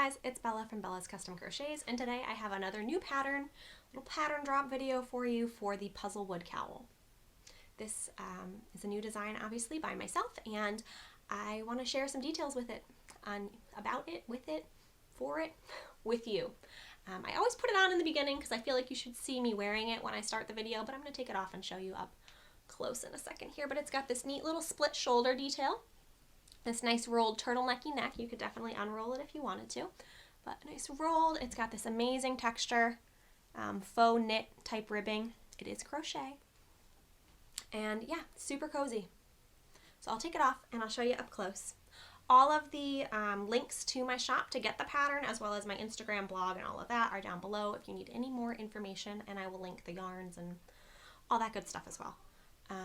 guys, it's Bella from Bella's Custom Crochets, and today I have another new little pattern drop video for you for the Puzzlewood Cowl. This is a new design, obviously, by myself, and I want to share some details with you. I always put it on in the beginning because I feel like you should see me wearing it when I start the video, but I'm going to take it off and show you up close in a second here. But it's got this neat little split shoulder detail. This nice rolled turtlenecky neck. You could definitely unroll it if you wanted to, but nice rolled. It's got this amazing texture, faux knit type ribbing. It is crochet, and yeah, super cozy. So I'll take it off and I'll show you up close. All of the links to my shop to get the pattern, as well as my Instagram blog and all of that, are down below if you need any more information, and I will link the yarns and all that good stuff as well. But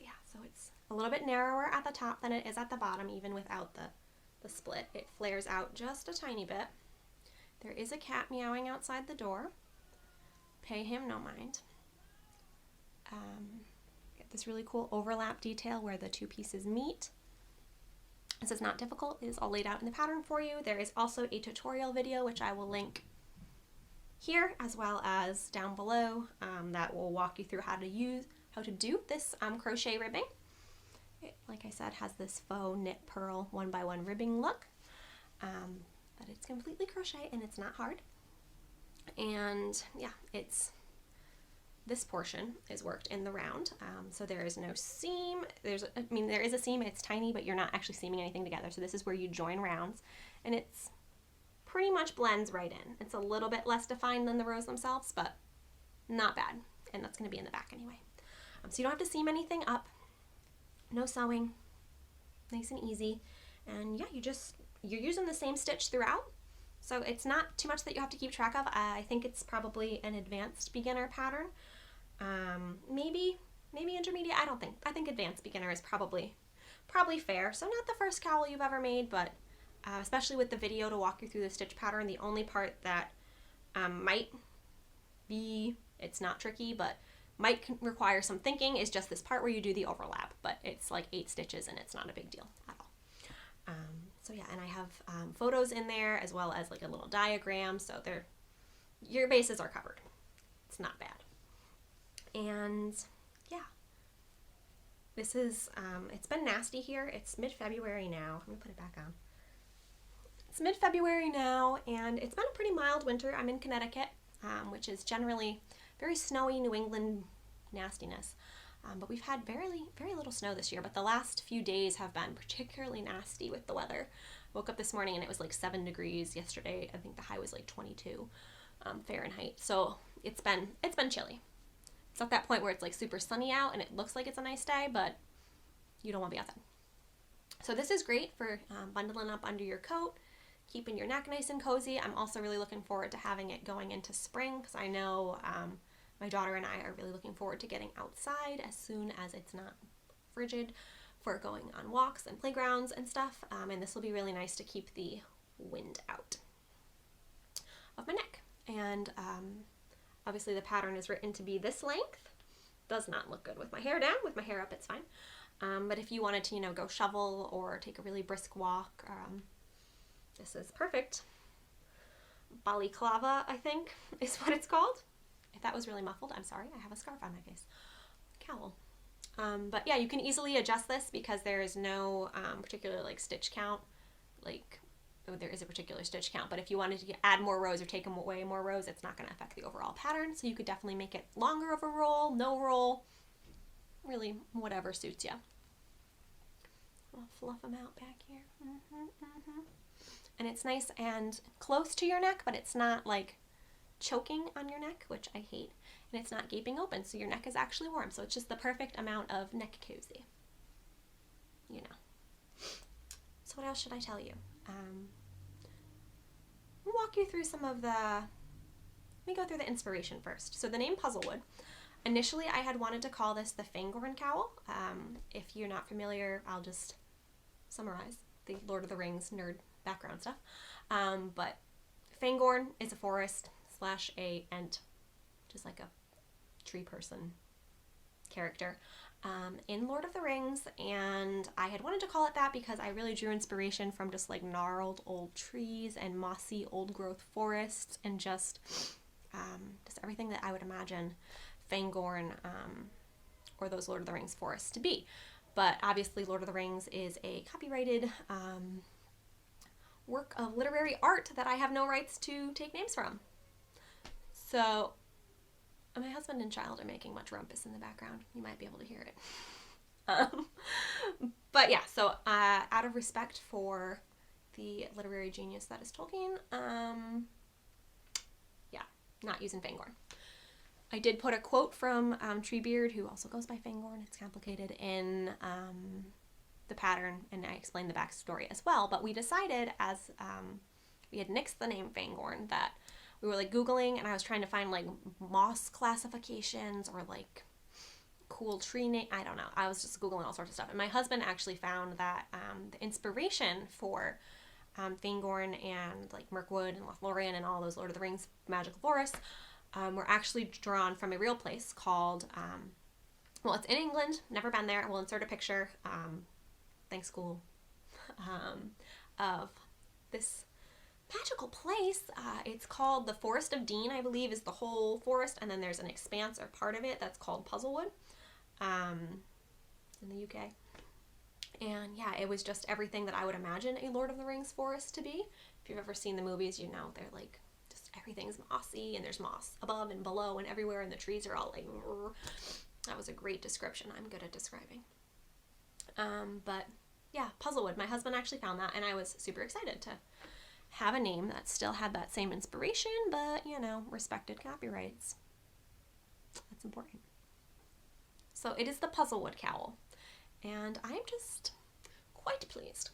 yeah, so it's a little bit narrower at the top than it is at the bottom, even without the split. It flares out just a tiny bit. There is a cat meowing outside the door. Pay him no mind. Get this really cool overlap detail where the two pieces meet. This is not difficult. It is all laid out in the pattern for you. There is also a tutorial video, which I will link here as well as down below, that will walk you through how to do this crochet ribbing. It, like I said, has this faux knit pearl 1x1 ribbing look, but it's completely crochet and it's not hard. And yeah, this portion is worked in the round, so there is no seam. There is a seam. It's tiny, but you're not actually seaming anything together. So this is where you join rounds, and it's pretty much blends right in. It's a little bit less defined than the rows themselves, but not bad. And that's going to be in the back anyway. So you don't have to seam anything up. No sewing, nice and easy. And yeah, you're using the same stitch throughout, so it's not too much that you have to keep track of. I think it's probably an advanced beginner pattern, maybe intermediate. I think advanced beginner is probably fair. So not the first cowl you've ever made, but especially with the video to walk you through the stitch pattern, the only part that might be, it's not tricky, but might require some thinking is just this part where you do the overlap, but it's like 8 stitches and it's not a big deal at all. So yeah, and I have photos in there as well as like a little diagram, so your bases are covered. It's not bad. And yeah, this is, it's been nasty here. It's mid-February now. Let me put it back on. It's mid-February now, and it's been a pretty mild winter. I'm in Connecticut, which is generally very snowy New England nastiness, but we've had very little snow this year, but the last few days have been particularly nasty with the weather. Woke up this morning and it was like 7 degrees. Yesterday I think the high was like 22 Fahrenheit, so it's been chilly. It's at that point where it's like super sunny out and it looks like it's a nice day, but you don't want to be outside. So this is great for bundling up under your coat, keeping your neck nice and cozy. I'm also really looking forward to having it going into spring, because I know my daughter and I are really looking forward to getting outside as soon as it's not frigid for going on walks and playgrounds and stuff. And this will be really nice to keep the wind out of my neck. And obviously the pattern is written to be this length. Does not look good with my hair down. With my hair up, it's fine. But if you wanted to, go shovel or take a really brisk walk, this is perfect. Balaclava, I think, is what it's called. If that was really muffled, I'm sorry. I have a scarf on my face. Cowl. But yeah, you can easily adjust this because there is no particular stitch count. There is a particular stitch count, but if you wanted to add more rows or take away more rows, it's not going to affect the overall pattern. So you could definitely make it longer of a roll, no roll, really whatever suits you. I'll fluff them out back here. And it's nice and close to your neck, but it's not like choking on your neck, which I hate, and it's not gaping open, so your neck is actually warm. So it's just the perfect amount of neck cozy, So what else should I tell you? I'll walk you through let me go through the inspiration first. So the name Puzzlewood, initially I had wanted to call this the Fangorn Cowl. If you're not familiar, I'll just summarize the Lord of the Rings nerd background stuff. But Fangorn is a forest / a ent, just like a tree person character. in Lord of the Rings, and I had wanted to call it that because I really drew inspiration from just like gnarled old trees and mossy old growth forests and just everything that I would imagine Fangorn or those Lord of the Rings forests to be. But obviously Lord of the Rings is a copyrighted work of literary art that I have no rights to take names from. So my husband and child are making much rumpus in the background. You might be able to hear it. But yeah, so out of respect for the literary genius that is Tolkien, not using Fangorn. I did put a quote from Treebeard, who also goes by Fangorn. It's complicated, in the pattern, and I explained the backstory as well. But we decided, as we had nixed the name Fangorn, that we were like Googling, and I was trying to find like moss classifications or like cool tree name. I don't know. I was just Googling all sorts of stuff. And my husband actually found that the inspiration for Fangorn and like Mirkwood and Lothlorien and all those Lord of the Rings magical forests were actually drawn from a real place called, well, it's in England. Never been there. We'll insert a picture. Thanks, Google. Of this magical place. It's called the Forest of Dean, I believe, is the whole forest, and then there's an expanse or part of it that's called Puzzlewood in the UK. And yeah, it was just everything that I would imagine a Lord of the Rings forest to be. If you've ever seen the movies, you know they're like, just everything's mossy, and there's moss above and below and everywhere, and the trees are all like, that was a great description. I'm good at describing. But yeah, Puzzlewood. My husband actually found that, and I was super excited to have a name that still had that same inspiration, but, you know, respected copyrights. That's important. So it is the Puzzlewood Cowl, and I'm just quite pleased.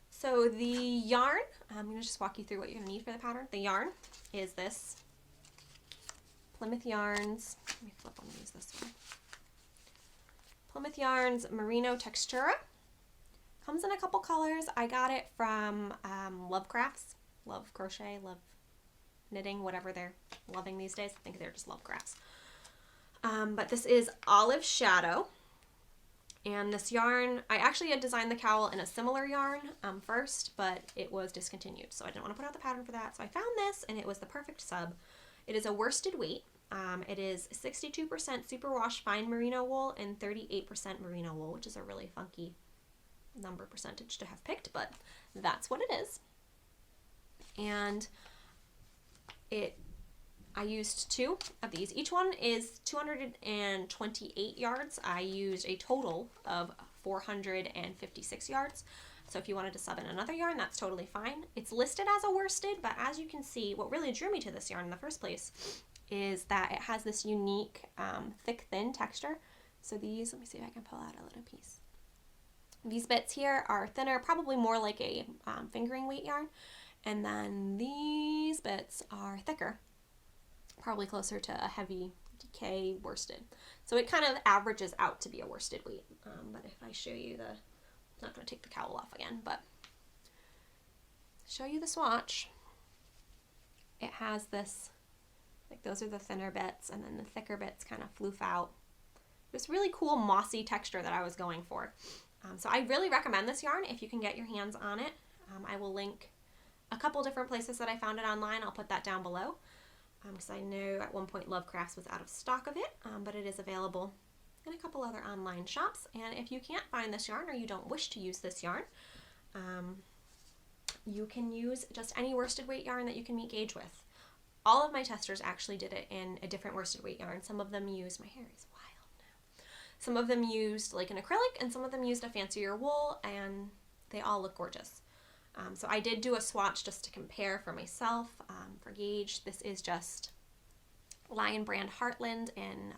So the yarn, I'm going to just walk you through what you're going to need for the pattern. The yarn is this Plymouth Yarns. Let me flip one and use this one. Plymouth Yarns Merino Textura. Comes in a couple colors. I got it from Love Crafts. Love Crochet, Love Knitting, whatever they're loving these days. I think they're just Love Crafts. But this is Olive Shadow. And this yarn, I actually had designed the cowl in a similar yarn first, but it was discontinued. So I didn't want to put out the pattern for that. So I found this, and it was the perfect sub. It is a worsted weight. It is 62% superwash fine merino wool and 38% merino wool, which is a really funky number percentage to have picked, but that's what it is. And I used 2 of these. Each one is 228 yards. I used a total of 456 yards. So if you wanted to sub in another yarn, that's totally fine. It's listed as a worsted, but as you can see, what really drew me to this yarn in the first place is that it has this unique thick, thin texture. So these, let me see if I can pull out a little piece. These bits here are thinner, probably more like a fingering weight yarn. And then these bits are thicker, probably closer to a heavy decay worsted. So it kind of averages out to be a worsted weight. But if I show you I'm not going to take the cowl off again, but show you the swatch. It has this, like those are the thinner bits, and then the thicker bits kind of floof out. This really cool mossy texture that I was going for. So I really recommend this yarn if you can get your hands on it. I will link a couple different places that I found it online. I'll put that down below because I know at one point Love Crafts was out of stock of it, but it is available in a couple other online shops. And if you can't find this yarn or you don't wish to use this yarn, you can use just any worsted weight yarn that you can meet gauge with. All of my testers actually did it in a different worsted weight yarn. Some of them used, my hair is wild now. Some of them used like an acrylic, and some of them used a fancier wool, and they all look gorgeous. So I did do a swatch just to compare for myself for gauge. This is just Lion Brand Heartland in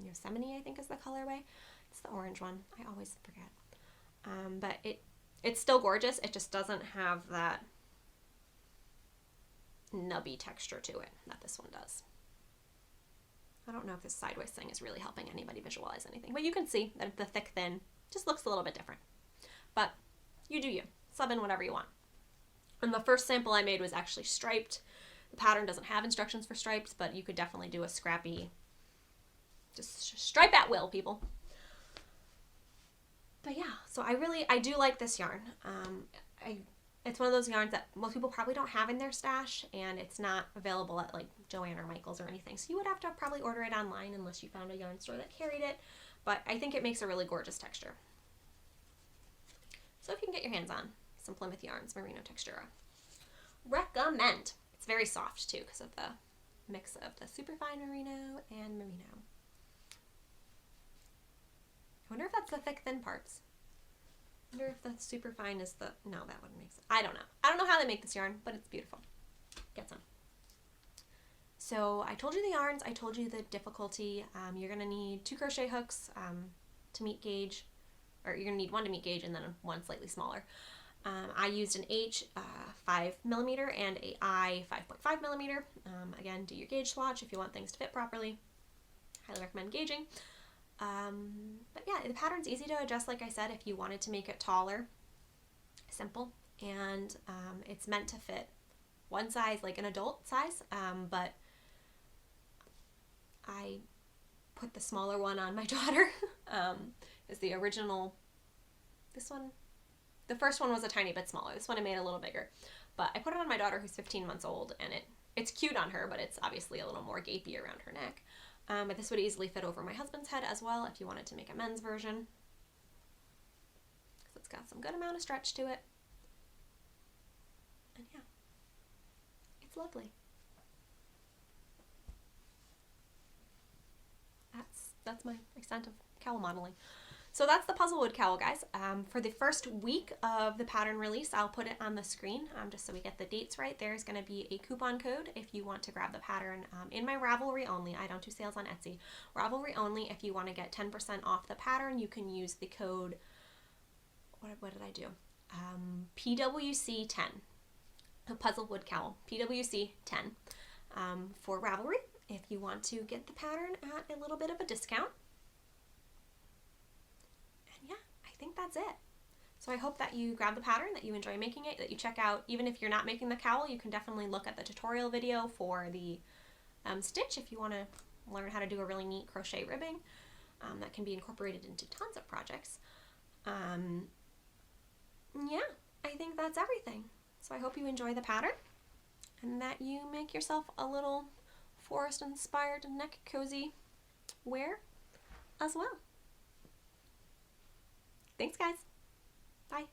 Yosemite, I think is the colorway. It's the orange one. I always forget. But it's still gorgeous. It just doesn't have that nubby texture to it that this one does. I don't know if this sideways thing is really helping anybody visualize anything, but you can see that the thick thin just looks a little bit different. But you do you. Sub in whatever you want. And the first sample I made was actually striped. The pattern doesn't have instructions for stripes, but you could definitely do a scrappy Just stripe at will, people. But yeah, so I do like this yarn. It's one of those yarns that most people probably don't have in their stash, and it's not available at like Joann or Michael's or anything. So you would have to probably order it online unless you found a yarn store that carried it. But I think it makes a really gorgeous texture. So if you can get your hands on some Plymouth Yarns Merino Textura, recommend. It's very soft too because of the mix of the superfine merino and merino. I wonder if that's the thick thin parts. I wonder if the superfine is the, no, that wouldn't make sense. I don't know. I don't know how they make this yarn, but it's beautiful. Get some. So I told you the yarns, I told you the difficulty. You're going to need 2 crochet hooks to meet gauge, or you're going to need 1 to meet gauge and then one slightly smaller. I used an H 5mm and a I 5.5mm. Again, do your gauge swatch if you want things to fit properly. Highly recommend gauging. But yeah, the pattern's easy to adjust, like I said, if you wanted to make it taller. Simple. And it's meant to fit one size, like an adult size, but I put the smaller one on my daughter. Is the original, this one, the first one was a tiny bit smaller. This one I made a little bigger. But I put it on my daughter who's 15 months old, and it's cute on her, but it's obviously a little more gapey around her neck. But this would easily fit over my husband's head as well if you wanted to make a men's version. So it's got some good amount of stretch to it. And yeah, it's lovely. That's my extent of cowl modeling. So that's the Puzzlewood Cowl, guys. For the first week of the pattern release, I'll put it on the screen just so we get the dates right. There's going to be a coupon code if you want to grab the pattern in my Ravelry only. I don't do sales on Etsy. Ravelry only. If you want to get 10% off the pattern, you can use the code, what did I do? PWC10. A Puzzlewood Cowl. PWC10 for Ravelry if you want to get the pattern at a little bit of a discount. And yeah, I think that's it. So I hope that you grab the pattern, that you enjoy making it, that you check out, even if you're not making the cowl, you can definitely look at the tutorial video for the stitch if you want to learn how to do a really neat crochet ribbing that can be incorporated into tons of projects. Yeah, I think that's everything. So I hope you enjoy the pattern and that you make yourself a little forest-inspired neck cozy wear as well. Thanks, guys. Bye.